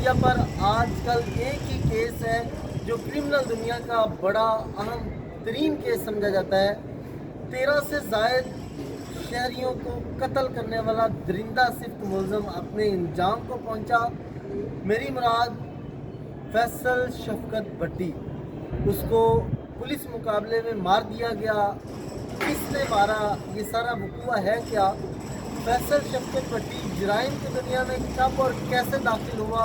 Media پر آج کل ایک ہی کیس ہے جو کرمنل دنیا کا بڑا اہم ترین کیس سمجھا جاتا ہے. 13 سے زائد شہریوں کو قتل کرنے والا درندہ صفت ملزم اپنے انجام کو پہنچا. میری مراد فیصل شفقت بھٹی. اس کو پولیس مقابلے میں مار دیا گیا. کس نے مارا؟ یہ سارا وقوع ہے کیا؟ فیصل شفقت بھٹی جرائم کی دنیا میں کب اور کیسے داخل ہوا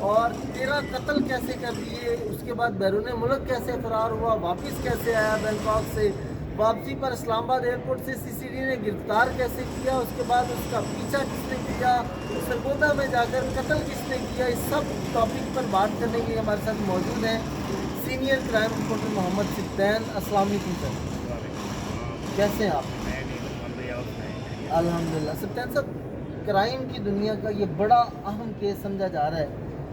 اور 13 قتل کیسے کر دیے؟ اس کے بعد بیرون ملک کیسے فرار ہوا؟ واپس کیسے آیا بینکاک سے؟ واپسی پر اسلام آباد ایئرپورٹ سے CCD نے گرفتار کیسے کیا؟ اس کے بعد اس کا پیچھا کس نے کیا؟ سرگودا میں جا کر قتل کس نے کیا؟ اس سب ٹاپک پر بات کرنے کے لیے ہمارے ساتھ موجود ہیں سینئر کرائم رپورٹر محمد سبطین. السلام علیکم سر. کیسے ہیں آپ؟ الحمدللہ. سبطین صاحب، کرائم کی دنیا کا یہ بڑا اہم کیس سمجھا جا رہا ہے.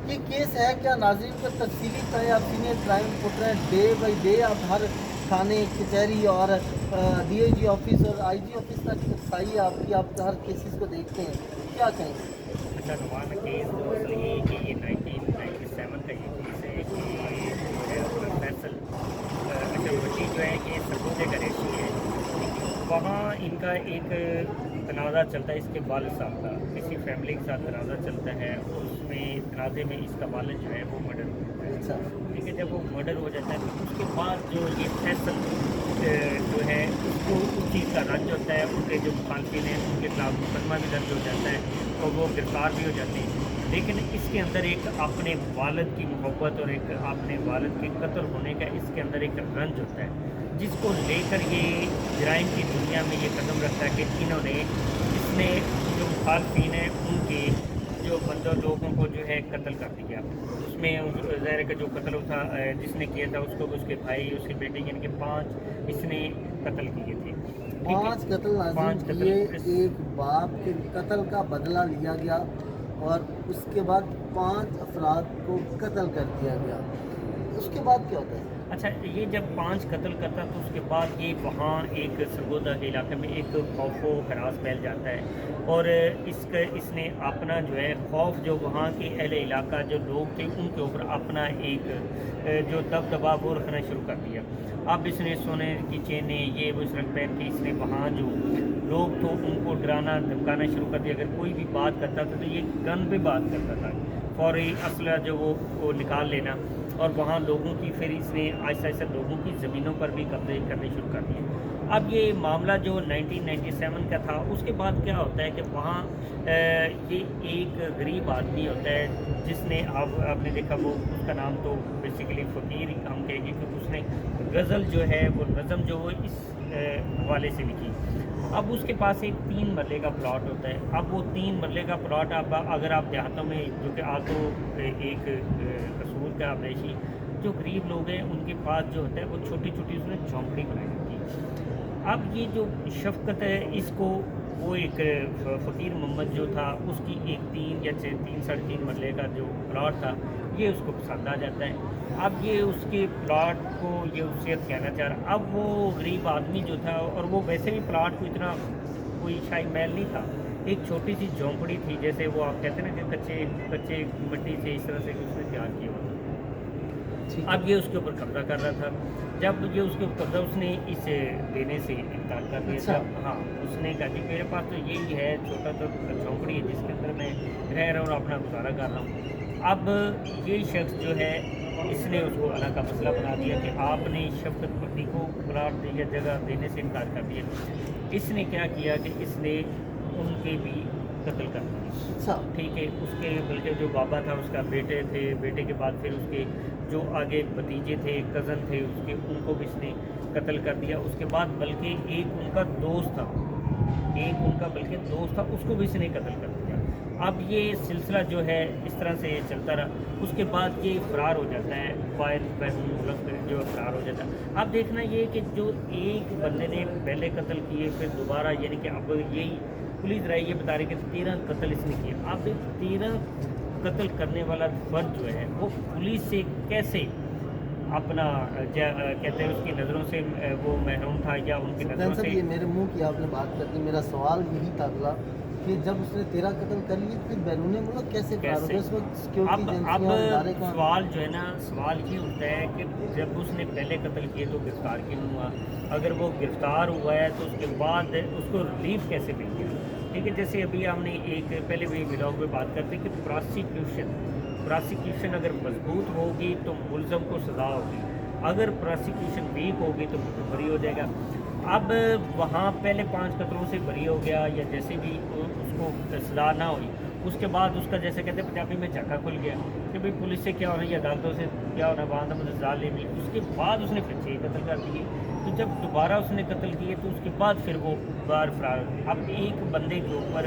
یہ کیس ہے کیا؟ ناظرین پر تفصیلی طرح آپ سینئر کرائم رپورٹر ہیں. ڈے بائی ڈے آپ ہر تھانے کچہری اور DIG آفس اور IG آفس تک رسائی آپ کی، آپ ہر کیسز کو دیکھتے ہیں. کیا کہیں؟ اچھا، ہمارا کیس دراصل یہ ہے کہ یہ 1997 کا یہ کیس ہے کہ جو ہے اپنا فیصل بھٹی جو ہے کہ سرگودے کا رہشی ہے. وہاں ان کا ایک تنازع چلتا ہے اس کے والد صاحب کا، کسی فیملی کے ساتھ تنازع چلتا ہے. اس میں تنازع میں اس کا والد جو ہے وہ مرڈر ہو جاتا ہے. اچھا. ٹھیک ہے، جب وہ مرڈر ہو جاتا ہے تو اس کے بعد جو یہ فیصل جو ہے اس کو اس چیز کا رنج ہوتا ہے. ان کے جو مخالفین ہیں ان کے خلاف مقدمہ بھی درج ہو جاتا ہے اور وہ گرفتار بھی ہو جاتے ہیں. لیکن اس کے اندر ایک اپنے والد کی محبت اور ایک اپنے والد کے قتل ہونے کا اس کے اندر ایک رنج ہوتا ہے، جس کو لے کر یہ جرائم کی دنیا میں یہ قدم رکھتا ہے کہ انہوں نے اس نے جو مخالفین ہیں ان کے جو بندوں لوگوں کو جو ہے قتل کر دیا. اس میں ظاہر کا جو قتل تھا جس نے کیا تھا اس کو اس کے بھائی، اس کے بیٹے، یعنی کہ 5 اس نے قتل کیے تھے. 5 قتل ناظرین کیے. ایک باپ کے قتل کا بدلہ لیا گیا اور اس کے بعد 5 افراد کو قتل کر دیا گیا. اس کے بعد کیا ہوتا ہے؟ اچھا، یہ جب 5 قتل کرتا تو اس کے بعد یہ وہاں ایک سرگودا کے علاقے میں ایک خوف و ہراس پھیل جاتا ہے اور اس نے اپنا جو ہے خوف، جو وہاں کے اہل علاقہ جو لوگ تھے ان کے اوپر اپنا ایک جو دبدبا وہ رکھنا شروع کر دیا. اب اس نے سونے کی چینیں یہ وہ اس رنگ پہن کے اس نے وہاں جو لوگ تو ان کو ڈرانا دھمکانا شروع کر دیا. اگر کوئی بھی بات کرتا تھا تو یہ گن پہ بات کرتا تھا، فوری اسلحہ جو وہ نکال لینا. اور وہاں لوگوں کی پھر اس نے آہستہ آہستہ لوگوں کی زمینوں پر بھی قبضے کرنے شروع کر دیے. اب یہ معاملہ جو 1997 کا تھا اس کے بعد کیا ہوتا ہے کہ وہاں یہ ایک غریب آدمی ہوتا ہے جس نے آپ نے دیکھا وہ اس کا نام تو بیسیکلی فقیر ہی ہم کہیں گے کہ اس نے غزل جو ہے وہ نظم جو وہ اس حوالے سے لکھی. اب اس کے پاس ایک 3 مرلے کا پلاٹ ہوتا ہے. اب وہ 3 مرلے کا پلاٹ اگر آپ دیہاتوں میں جو کہ آپ کو ایک اصول کا ریشی جو غریب لوگ ہیں ان کے پاس جو ہوتا ہے وہ چھوٹی چھوٹی اس نے جھونپڑی بنائی ہوتی ہے. اب یہ جو شفقت ہے اس کو وہ ایک فقیر محمد جو تھا اس کی ایک 3 یا 3 ساڑھے 3 مرلے کا جو پلاٹ تھا یہ اس کو پسند آ جاتا ہے. اب یہ اس کے پلاٹ کو یہ وصیت کہنا چاہ رہا. اب وہ غریب آدمی جو تھا اور وہ ویسے بھی پلاٹ کو اتنا کوئی شاہی محل نہیں تھا، ایک چھوٹی سی جھونپڑی تھی جیسے وہ آپ کہتے ہیں نا کہ کچے مٹی سے اس طرح سے اس نے تیار کیا ہوا. اب یہ اس کے اوپر قبضہ کر رہا تھا. جب یہ اس کے اوپر قبضہ اس نے اس دینے سے انکار کر دیا تھا. ہاں، اس نے کہا کہ میرے پاس تو یہی ہے چھوٹا سا جھونپڑی ہے جس کے اندر میں رہ رہا ہوں اور اپنا گزارا کر رہا ہوں. اب یہ شخص جو ہے اس نے اس کو الگ کا مسئلہ بنا دیا کہ آپ نے شفقت بھٹی کو پلاٹ یا جگہ دینے سے انکار کر دیا. اس نے کیا کیا کہ اس نے ان کے بھی قتل کر دیا. ٹھیک ہے، اس کے بلکہ جو بابا تھا اس کا بیٹے تھے، بیٹے کے بعد پھر اس کے جو آگے بھتیجے تھے، کزن تھے اس کے، ان کو بھی اس نے قتل کر دیا. اس کے بعد بلکہ ایک ان کا دوست تھا اس کو بھی اس نے قتل کر دیا. اب یہ سلسلہ جو ہے اس طرح سے چلتا رہا. اس کے بعد یہ فرار ہو جاتا ہے، ملک جو فرار ہو جاتا ہے. اب دیکھنا یہ کہ جو ایک بندے نے پہلے قتل کیے پھر دوبارہ، یعنی کہ اب یہی پولیس رائے یہ بتا رہی کہ 13 قتل اس نے کیے. اب 13 قتل کرنے والا فرد جو ہے وہ پولیس سے کیسے اپنا کہتے ہیں اس کی نظروں سے وہ محروم تھا یا ان کی نظروں سے. یہ میرے منہ کی آپ نے بات کر دی. میرا سوال یہی تھا اگلا کہ جب اس نے 13 قتل کر لیے پھر بیرون ملک کیسے فرار ہو گیا؟ اس وقت سیکورٹی اب ایجنسیاں اور ادارے کہاں؟ سوال جو ہے نا، سوال یہ ہوتا ہے کہ جب اس نے پہلے قتل کیے تو گرفتار کیوں ہوا؟ اگر وہ گرفتار ہوا ہے تو اس کے بعد اس کو ریلیف کیسے مل گیا؟ ٹھیک ہے، جیسے ابھی ہم نے ایک پہلے بھی ولاگ میں بات کرتے کہ پراسیکیوشن اگر مضبوط ہوگی تو ملزم کو سزا ہوگی، اگر پراسیکیوشن ویک ہوگی تو بری ہو جائے گا۔ اب وہاں پہلے 5 قتلوں سے بری ہو گیا یا جیسے بھی اس کو سزا نہ ہوئی، اس کے بعد اس کا جیسے کہتے ہیں پنجابی میں جھکا کھل گیا کہ بھئی پولیس سے کیا ہونا یا عدالتوں سے کیا ہونا، وہاں تو مجھے سزا لے لی۔ اس کے بعد اس نے پھر 6 قتل کر دیے، تو جب دوبارہ اس نے قتل کیے تو اس کے بعد پھر وہ بار فرار ہو گئے۔ اب ایک بندے کے اوپر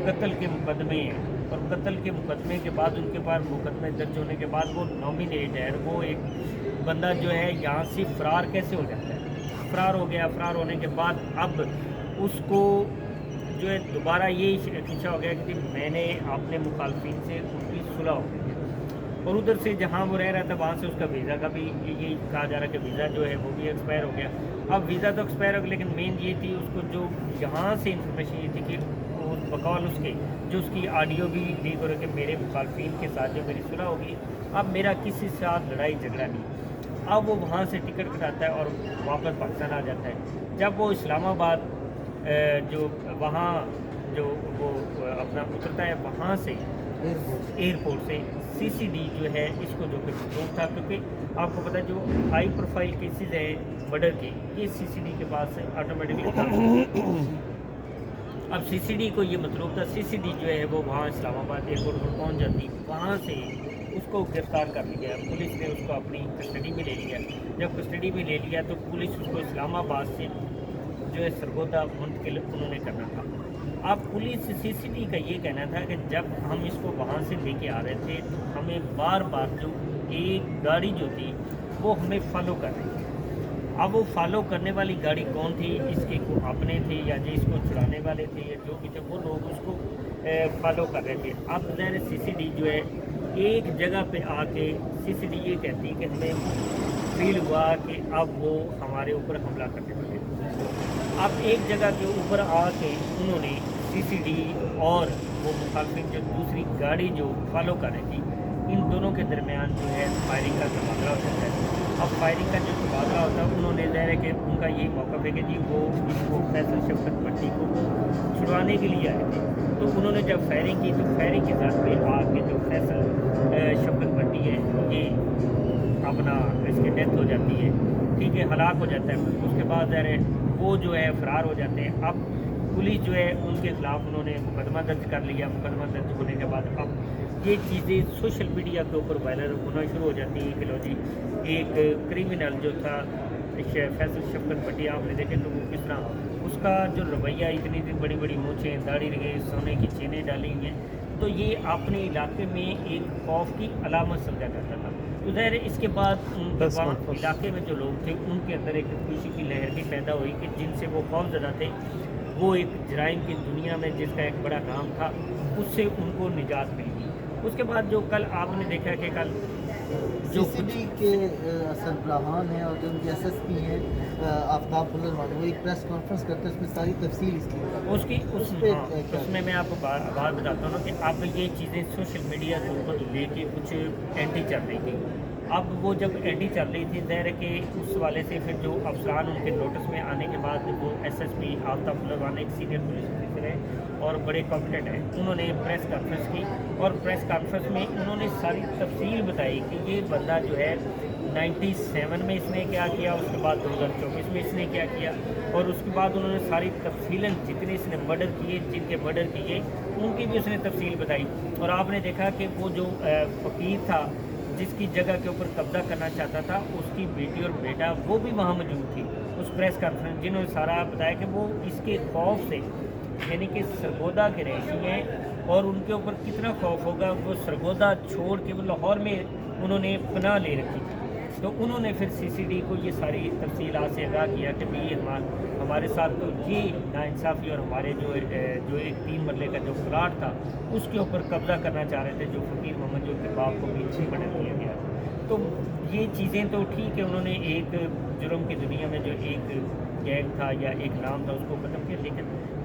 قتل کے مقدمے ہیں اور قتل کے مقدمے کے بعد ان کے پاس مقدمے درج ہونے کے بعد وہ نامینیٹ ہے، وہ ایک بندہ جو ہے یہاں سے فرار کیسے ہو جاتا ہے؟ فرار ہو گیا، فرار ہونے کے بعد اب اس کو جو ہے دوبارہ یہ خدشہ ہو گیا کہ میں نے اپنے مخالفین سے ان کی صلح ہو گئی ہے، اور ادھر سے جہاں وہ رہ رہا تھا وہاں سے اس کا ویزا کا بھی یہ کہا جا رہا ہے کہ ویزا جو ہے وہ بھی ایکسپائر ہو گیا۔ اب ویزا تو ایکسپائر ہو گیا لیکن مین یہ تھی اس کو جو یہاں سے انفارمیشن یہ تھی کہ بقول اس کے جو اس کی آڈیو بھی لیک ہو رہی کہ میرے مخالفین کے ساتھ جو میری صلح ہوگی، اب میرا کسی ساتھ لڑائی جھگڑا نہیں۔ اب وہ وہاں سے ٹکٹ کٹاتا ہے اور واپس پاکستان آ جاتا ہے۔ جب وہ اسلام آباد جو وہاں جو وہ اپنا اترتا ہے وہاں سے ایئرپورٹ سے CCD جو ہے اس کو جو کہ مطلوب تھا، کیونکہ آپ کو پتہ ہے جو ہائی پروفائل کیسز ہیں مرڈر کے یہ CCD کے پاس سے آٹومیٹکلی اب CCD کو یہ مطلوب تھا، CCD جو ہے وہ وہاں اسلام آباد ایئرپورٹ پر پہنچ جاتی، وہاں سے اس کو گرفتار کر لیا، پولیس نے اس کو اپنی کسٹڈی میں لے لیا۔ جب کسٹڈی میں لے لیا تو پولیس اس کو اسلام آباد سے جو ہے سرگودا منتقل انہوں نے کرنا تھا۔ اب پولیس CCD کا یہ کہنا تھا کہ جب ہم اس کو وہاں سے لے کے آ رہے تھے تو ہمیں بار بار جو ایک گاڑی جو تھی وہ ہمیں فالو کر رہی تھی۔ اب وہ فالو کرنے والی گاڑی کون تھی؟ اس کے کو اپنے تھے یا جو اس کو چھڑانے والے تھے یا جو بھی تھے وہ لوگ اس کو فالو کر رہے تھے۔ اب ظاہر CCD جو ہے ایک جگہ پہ آ کے CCD یہ کہتی کہ ہمیں فیل ہوا کہ اب وہ ہمارے اوپر حملہ کرنے والے ہیں۔ اب ایک جگہ کے اوپر آ کے انہوں نے CCD اور وہ مخالفین جو دوسری گاڑی جو فالو کر رہی تھی ان دونوں کے درمیان جو ہے فائرنگ کا تبادلہ ہو جاتا ہے۔ اب فائرنگ کا جو تبادلہ ہوتا ہے انہوں نے ظاہر ہے کہ ان کا یہ موقف ہے کہ جی وہ اس کو فیصل شفقت پٹی کو چھڑوانے کے لیے آئے تھے، تو انہوں نے جب فائرنگ کی تو فائرنگ کے ساتھ میں آ کے جو فیصل شفقت پٹی ہے یہ اپنا اس کی ڈیتھ ہو جاتی ہے، ٹھیک ہے، ہلاک ہو جاتا ہے۔ اس کے بعد ظاہر ہے وہ جو ہے فرار ہو جاتے ہیں۔ اب پولیس جو ہے ان کے خلاف انہوں نے مقدمہ درج کر لیا، مقدمہ درج ہونے کے بعد اب یہ چیزیں سوشل میڈیا کے اوپر وائرل ہونا شروع ہو جاتی ہیں کہ لو جی ایک کریمنل جو تھا فیصل شفقت پٹی، آپ نے دیکھے تو وہ کس طرح اس کا جو رویہ، اتنی بڑی بڑی مونچھیں، داڑھی لگے، سونے کی چینیں ڈالی ہوئی ہیں، تو یہ اپنے علاقے میں ایک خوف کی علامت سمجھا جاتا تھا۔ تو ظاہر ہے اس کے بعد ان کے وہاں علاقے میں جو لوگ تھے ان کے اندر ایک خوشی کی لہر بھی پیدا ہوئی کہ جن سے وہ خوف زدہ تھے، وہ ایک جرائم کی دنیا میں جس کا ایک بڑا نام تھا اس سے ان کو نجات مل گئی۔ اس کے بعد جو کل آپ نے دیکھا کہ کل جو CCD کے سربراہان ہیں اور جو ان کے SSP ہیں آفتاب بلروان، وہ ایک پریس کانفرنس کرتے ہیں، اس میں ساری تفصیل اس کی اس میں آپ کو بات بتاتا ہوں نا کہ اب یہ چیزیں سوشل میڈیا کے اوپر لے کے کچھ اینٹی چل رہی تھی۔ اب وہ جب اینٹی چل رہی تھی ظاہر ہے کہ اس والے سے پھر جو افسران ان کے نوٹس میں آنے کے بعد وہ SSP آفتاب بلروان ایک سینئر پولیس آفیسر ہے اور بڑے کمپیٹنٹ ہیں، انہوں نے پریس کانفرنس کی اور پریس کانفرنس میں انہوں نے ساری تفصیل بتائی کہ یہ بندہ جو ہے 97 میں اس نے کیا کیا، اس کے بعد 2024 میں اس نے کیا کیا، اور اس کے بعد انہوں نے ساری تفصیلاً جتنے اس نے مرڈر کیے، جن کے مرڈر کیے ان کی بھی اس نے تفصیل بتائی۔ اور آپ نے دیکھا کہ وہ جو فقیر تھا جس کی جگہ کے اوپر قبضہ کرنا چاہتا تھا، اس کی بیٹی اور بیٹا وہ بھی وہاں موجود تھی اس پریس کانفرنس، جنہوں نے سارا بتایا کہ وہ اس کے خوف سے، یعنی کہ سرگودا کے رہائشی ہیں اور ان کے اوپر کتنا خوف ہوگا، وہ سرگودا چھوڑ کے وہ لاہور میں انہوں نے پناہ لے رکھی تھی۔ تو انہوں نے پھر CCD کو یہ ساری تفصیلات سے آگاہ کیا کہ بھئی ہمارے ساتھ تو یہ ناانصافی اور ہمارے جو ایک 3 مرلے کا جو پلاٹ تھا اس کے اوپر قبضہ کرنا چاہ رہے تھے، جو فقیر محمد جو کے باپ کو بھی مرڈر کیا گیا۔ تو یہ چیزیں تو ٹھیک ہے، انہوں نے ایک جرم کی دنیا میں جو ایک گینگ تھا یا ایک نام تھا اس کو ختم کیا، لیکن